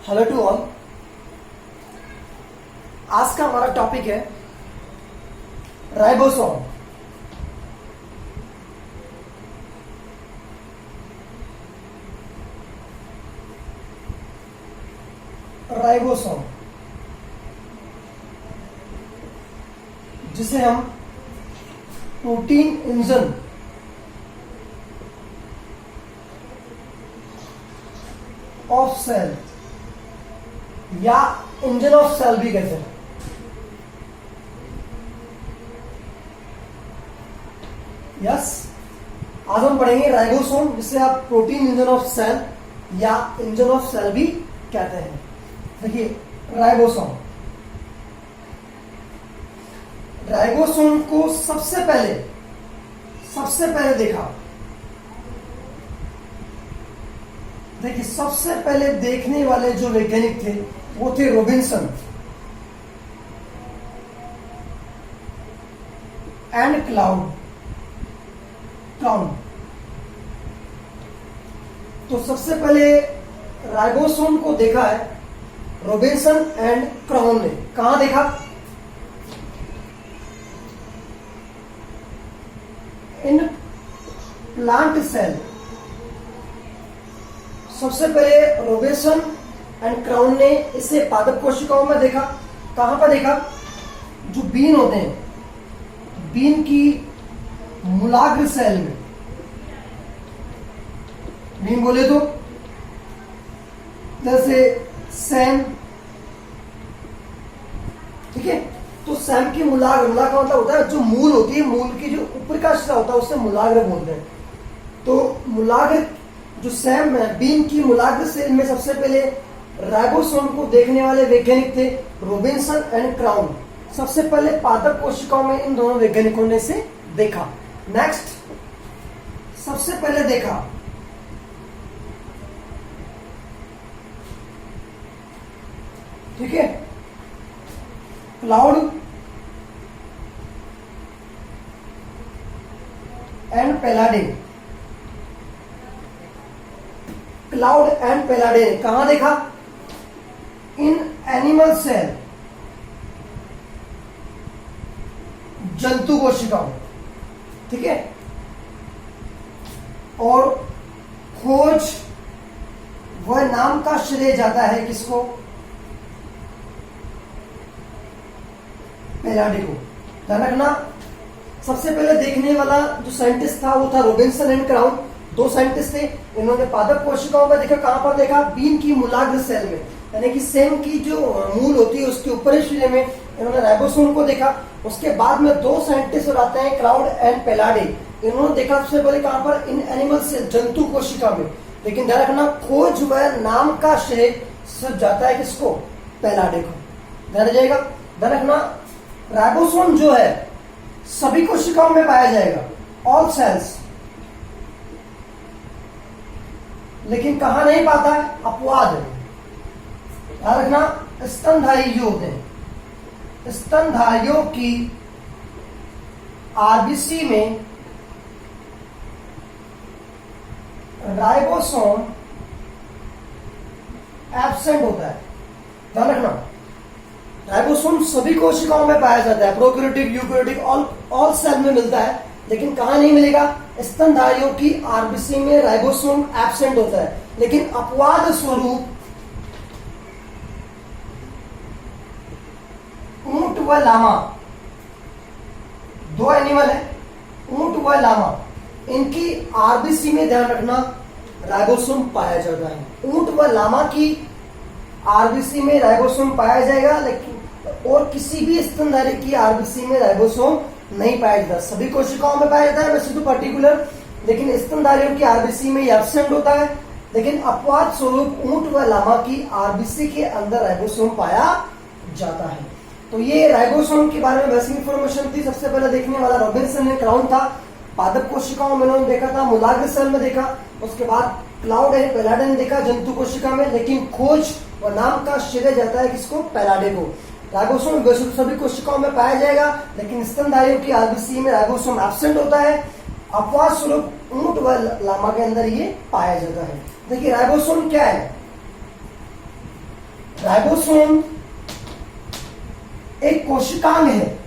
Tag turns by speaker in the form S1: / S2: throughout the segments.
S1: Hello to all. आज का हमारा टॉपिक है राइबोसोम। राइबोसोम जिसे हम प्रोटीन इंजन ऑफ सेल या इंजन ऑफ सेल भी कहते हैं। यस, आज हम पढ़ेंगे राइबोसोम जिसे आप प्रोटीन इंजन ऑफ सेल या इंजन ऑफ सेल भी कहते हैं। देखिए राइबोसोम को सबसे पहले देखा। देखिए सबसे पहले देखने वाले जो वैज्ञानिक थे वो थे रॉबिन्सन एंड क्राउन। तो सबसे पहले राइबोसोम को देखा है रॉबिन्सन एंड क्राउन ने। कहां देखा? In plant cell. सबसे पहले रॉबिन्सन एंड क्राउन ने इसे पादप कोशिकाओं में देखा। कहां पर देखा? जो बीन होते हैं, बीन की मूलाग्र सेल में। बीन बोले तो जैसे सैम, ठीक है। तो सैम की मूलाग्र का मतलब होता है जो मूल होती है, मूल की जो ऊपर का हिस्सा होता है उससे मूलाग्र बोलते हैं। तो मूलाग्र जो सैम है, बीन की मूलाग्र सेल में सबसे पहले राइबोसोम को देखने वाले वैज्ञानिक थे रॉबिन्सन एंड क्राउन। सबसे पहले पादप कोशिकाओं में इन दोनों वैज्ञानिकों ने इसे देखा। नेक्स्ट, सबसे पहले देखा ठीक है क्लाउड एंड पेलाडे। क्लाउड एंड पेलाडे कहां देखा? इन एनिमल सेल, जंतु कोशिकाओं, ठीक है। और खोज वह नाम का श्रेय जाता है किसको? पेलाडे को। ध्यान रखना, सबसे पहले देखने वाला जो साइंटिस्ट था वो था रॉबिन्सन एंड क्राउन। दो साइंटिस्ट थे। इन्होंने पादप कोशिकाओं में देखा। कहां पर देखा? बीन की मूलाग्र सेल में, यानी कि सेम की जो मूल होती है उसके ऊपर हिस्से में इन्होंने राइबोसोम को देखा। उसके बाद में दो साइंटिस्ट और आते हैं क्लाउड एंड पेलाडे। इन्होंने देखा सबसे पहले कहां पर? इन एनिमल सेल, जंतु कोशिका में। लेकिन ध्यान रखना, खोज व नाम का श्रेय जाता है किसको? पेलाडे को। ध्यान रखिएगा। ध्यान रखना, राइबोसोम जो है सभी कोशिकाओं में पाया जाएगा, ऑल सेल्स। लेकिन कहां नहीं पाता है? अपवाद है। ध्यान रखना, स्तनधारी जो होते हैं, स्तनधारियों की आरबीसी में राइबोसोम एब्सेंट होता है। ध्यान रखना, राइबोसोम सभी कोशिकाओं में पाया जाता है, प्रोकैरियोटिक, यूकैरियोटिक, ऑल सेल में मिलता है। लेकिन कहां नहीं मिलेगा? स्तनधारियों की आरबीसी में राइबोसोम एब्सेंट होता है। लेकिन अपवाद स्वरूप ऊंट व लामा, दो एनिमल है, ऊंट व लामा, इनकी आरबीसी में ध्यान रखना राइबोसोम पाया जाता है। ऊंट व लामा की आरबीसी में राइबोसोम पाया जाएगा, लेकिन और किसी भी स्तनधारी की आरबीसी में राइबोसोम नहीं पाया जाता। सभी कोशिकाओं में पाया जाता है वैसे तो पर्टिकुलर, लेकिन स्तनधारियों की आरबीसी में एब्सेंट होता है। लेकिन अपवाद स्वरूप ऊंट व लामा की आरबीसी के अंदर राइबोसोम पाया जाता है। तो ये राइबोसोम के बारे में बेसिक इंफॉर्मेशन थी। सबसे पहले देखने वाला रॉबिन्सन एंड क्राउन था। पादप कोशिकाओं में उन्होंने देखा था, मूलाग्र सेल में देखा। उसके बाद क्लाउड एंड पेलाडे ने देखा जंतु कोशिका में। लेकिन खोज व नाम का श्रेय जाता है किसको? पेलाडे को। राइबोसोम सभी कोशिकाओं में पाया जाएगा, लेकिन स्तनधारियों की आरबीसी में राइबोसोम एब्सेंट होता है। अपवाद स्वरूप ऊंट व लामा के अंदर ये पाया जाता है। देखिए राइबोसोम क्या है? राइबोसोम एक कोशिकांग है,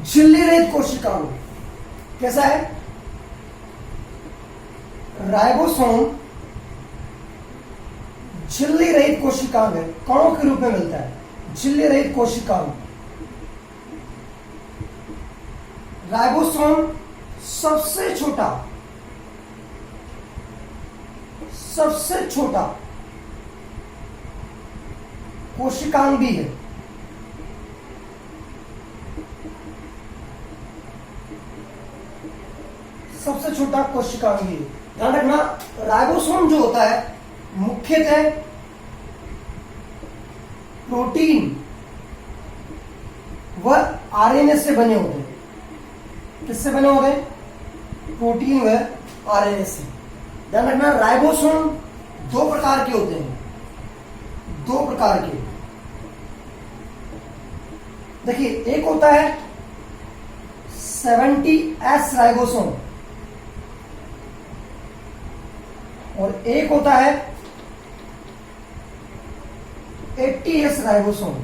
S1: झिल्ली रहित कोशिकांग। कैसा है? राइबोसोम झिल्ली रहित कोशिकांग है, कणों के रूप में मिलता है, झिल्ली रहित कोशिकांग। राइबोसोम सबसे छोटा कोशिकांग भी है। सबसे छोटा कोशिकांग भी है। ध्यान रखना, राइबोसोम जो होता है मुख्यतः प्रोटीन व आरएनए से बने होते हैं। किससे बने होते हैं? प्रोटीन व आरएनए से। ध्यान रखना, राइबोसोम दो प्रकार के होते हैं, दो प्रकार के। देखिए, एक होता है 70S राइबोसोम और एक होता है 80S राइबोसोम।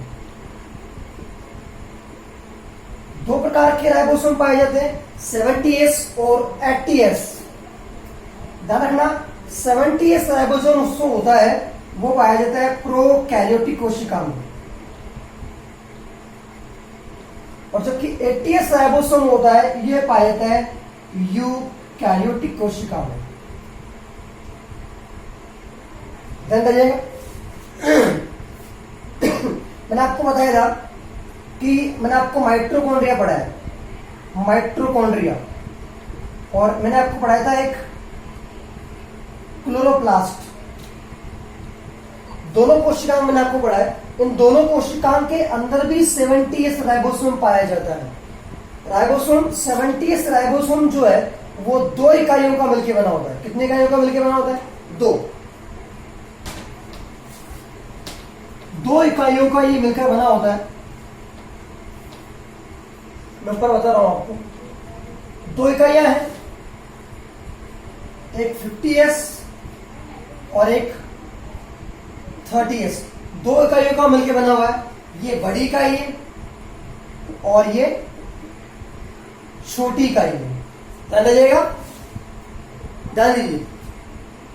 S1: दो प्रकार के राइबोसोम पाए जाते हैं, 70S और 80S। ध्यान रखना, 70S राइबोसोम उसको होता है, वो पाया जाता है प्रोकैरियोटिक कोशिका में, और जबकि 80S राइबोसोम होता है यह पाया जाता है यूकैरियोटिक कोशिका में। ध्यान दीजिएगा, मैंने आपको बताया था कि मैंने आपको माइटोकॉन्ड्रिया पढ़ाया, माइटोकॉन्ड्रिया, और मैंने आपको पढ़ाया था एक क्लोरोप्लास्ट। दोनों कोशिकांग मैंने आपको पढ़ाया, इन दोनों कोशिकांग के अंदर भी 70S राइबोसोम पाया जाता है। राइबोसोम 70S राइबोसोम जो है वो दो इकाइयों का मिलकर बना होता है। कितने इकाइयों का मिलकर बना होता है? दो इकाइयों का ये मिलकर बना होता है। मैं ऊपर बता रहा हूं आपको, दो इकाइयां हैं, एक 50S और एक 30S। दो इकाइयों का मिलकर बना हुआ है। ये बड़ी इकाई है और ये छोटी इकाई है। ध्यान दीजिएगा, ध्यान दीजिए।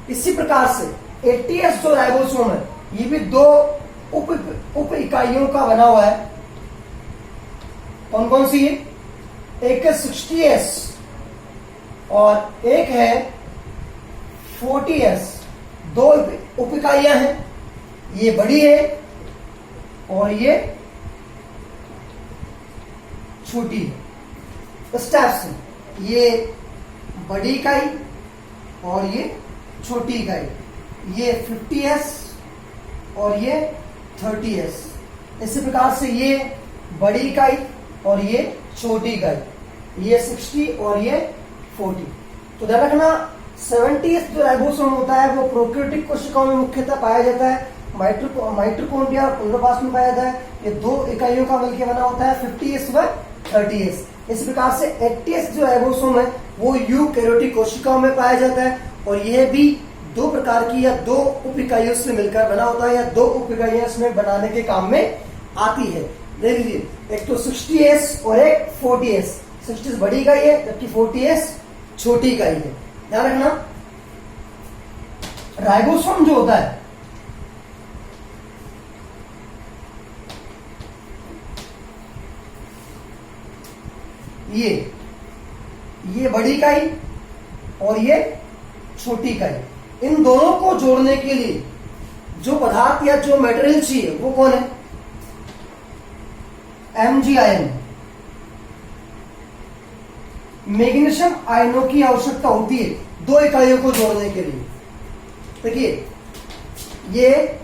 S1: इसी प्रकार से 80S जो राइबोसोम है ये भी दो उप इकाइयों का बना हुआ है। कौन कौन सी है? एक है 60S और एक है 40S। दो उप इकाइयां हैं, ये बड़ी है और ये छोटी है। स्टेप्स, ये बड़ी इकाई और ये छोटी इकाई, ये 50S और ये 30S। इसी प्रकार से ये बड़ी इकाई और ये छोटी इकाई, ये 60 और ये 40। तो ध्यान रखना, 70S जो राइबोसोम होता है वो प्रोकैरियोटिक कोशिकाओं में मुख्यतः पाया जाता है, माइटोकॉन्ड्रिया और क्लोरोप्लास्ट में पाया जाता है। ये दो इकाइयों का मिलकर बना होता है, 50S व 30S। इस प्रकार से 80S जो राइबोसोम है वो यूकैरियोटिक कोशिकाओं में पाया जाता है, और यह भी दो प्रकार की या दो उप इकाइयों से मिलकर बना होता है, या दो उप इकाइयां इसमें बनाने के काम में आती है। देख लीजिए, एक तो 60S और एक 40S। 60S बड़ी इकाई है जबकि 40S छोटी इकाई है। ध्यान रखना, राइबोसोम जो होता है ये बड़ी इकाई और ये छोटी इकाई, इन दोनों को जोड़ने के लिए जो पदार्थ या जो मटेरियल चाहिए वो कौन है? Mg आयन, मैग्नीशियम आयनों की आवश्यकता होती है दो इकाइयों को जोड़ने के लिए। देखिए, ये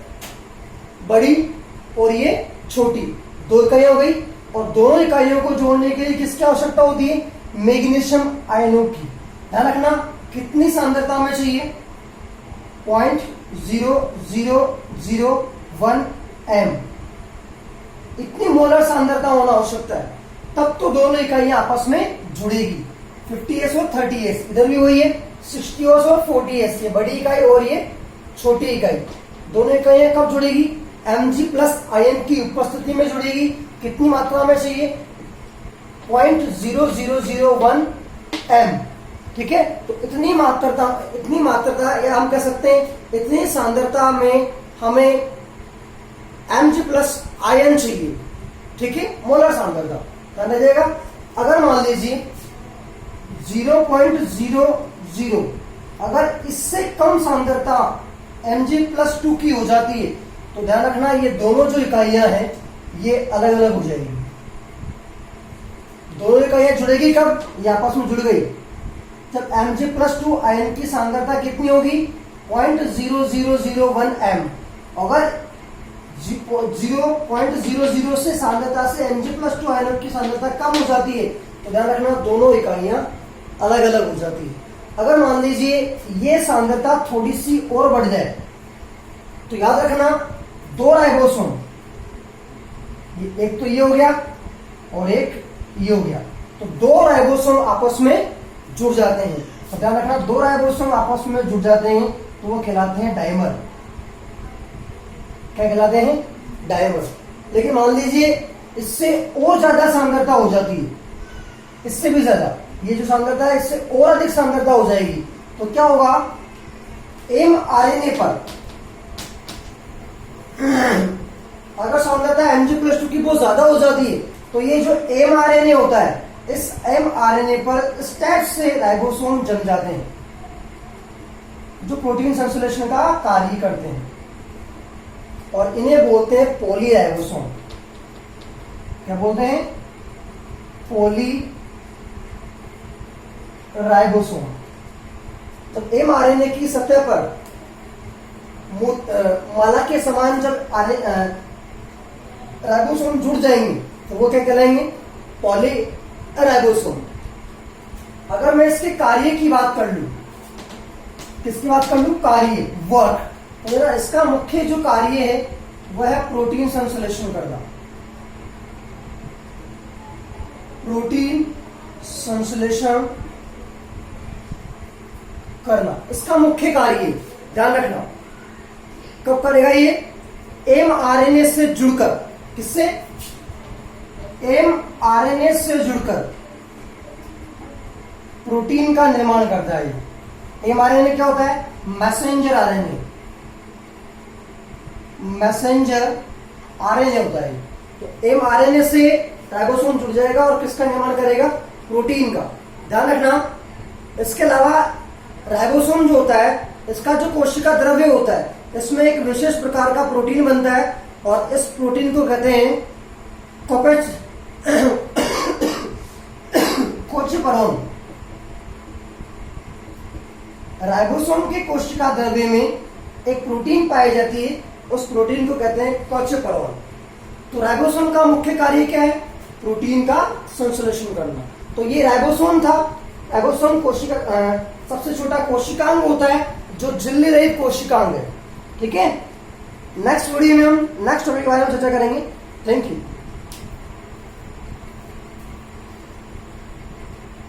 S1: बड़ी और ये छोटी, दो इकाइयां हो गई, और दोनों इकाइयों को जोड़ने के लिए किसकी आवश्यकता होती है? मैग्नीशियम आयनों की। ध्यान रखना, कितनी सांद्रता में चाहिए? 0.0001 m, इतनी मोलर सांद्रता होना आवश्यकता है, तब तो दोनों इकाइयां आपस में जुड़ेगी। 50S और 30S, इधर भी वही है, 60S और 40S, ये बड़ी इकाई और ये छोटी इकाई, दोनों इकाइयां कब जुड़ेगी? Mg प्लस Im की उपस्थिति में जुड़ेगी। कितनी मात्रा में चाहिए? 0.0001 m। ठीक है, तो इतनी मात्रता या हम कह सकते हैं इतनी सांद्रता में हमें Mg प्लस Im चाहिए। ठीक है, मोलर सांद्रता ध्यान रखिएगा। अगर मान लीजिए 0.00, अगर इससे कम सांद्रता Mg प्लस 2 की हो जाती है तो ध्यान रखना ये दोनों जो इकाइयां हैं ये अलग अलग हो जाएगी। दोनों इकाइयां जुड़ेगी कब? ये आपस में जुड़ गई जब Mg प्लस 2 आयन की सांद्रता कितनी होगी? 0.0001 m। अगर 0.00 से सांद्रता से Mg प्लस 2 आयनों की सांद्रता कम हो जाती है तो ध्यान रखना दोनों इकाइयां अलग अलग हो जाती है। अगर मान लीजिए ये सांद्रता थोड़ी सी और बढ़ जाए तो याद रखना दो राइबोसोम, एक तो ये हो गया और एक ये हो गया, तो दो राइबोसोम आपस में जुड़ जाते हैं। तो ध्यान रखना दो राइबोसोम आपस में जुड़ जाते हैं तो वो कहलाते हैं डाइमर। क्या कहलाते हैं? डाइमर। लेकिन मान लीजिए इससे और ज्यादा सांद्रता हो जाती है, इससे भी ज्यादा, ये जो सांद्रता है इससे और अधिक सांद्रता हो जाएगी तो क्या होगा? mRNA पर अगर सांद्रता Mg प्लस 2 की बहुत ज्यादा हो जाती है तो ये जो mRNA होता है इस mRNA पर स्टेट से राइबोसोम जम जाते हैं जो प्रोटीन संश्लेषण का कार्य करते हैं और इन्हें बोलते हैं पॉलीराइबोसोम। क्या बोलते हैं? पॉलीराइबोसोम। तो mRNA की सतह पर माला के समान जब राइबोसोम जुड़ जाएंगे तो वो क्या कहलाएंगे? पॉलीराइबोसोम। अगर मैं इसके कार्य की बात कर लूं, किसकी बात कर लूं? कार्य, वर्क, तो इसका मुख्य जो कार्य है वह है प्रोटीन संश्लेषण करना। प्रोटीन संश्लेषण करना इसका मुख्य कार्य है। ध्यान रखना कब करेगा ये? mRNA से जुड़कर। किससे? mRNA से जुड़कर प्रोटीन का निर्माण करता है। mRNA क्या होता है? मैसेंजर RNA, मैसेंजर RNA होता है। तो mRNA से राइबोसोम जुड़ जाएगा और किसका निर्माण करेगा? प्रोटीन का। ध्यान रखना इसके अलावा राइबोसोम जो होता है इसका जो कोशिका द्रव्य होता है इसमें एक विशेष प्रकार का प्रोटीन बनता है और इस प्रोटीन को कहते हैं कोचिपरोन। राइबोसोम के कोशिका द्रव्य में एक प्रोटीन पाई जाती है, उस प्रोटीन को कहते हैं कोचिपरोन। तो राइबोसोम का मुख्य कार्य क्या है? प्रोटीन का संश्लेषण करना। तो ये राइबोसोम था। राइबोसोम कोशिका सबसे छोटा कोशिकांग होता है जो झिल्ली रहित कोशिकांग है। ठीक है, नेक्स्ट वीडियो में हम नेक्स्ट टॉपिक के बारे में चर्चा करेंगे। Thank you.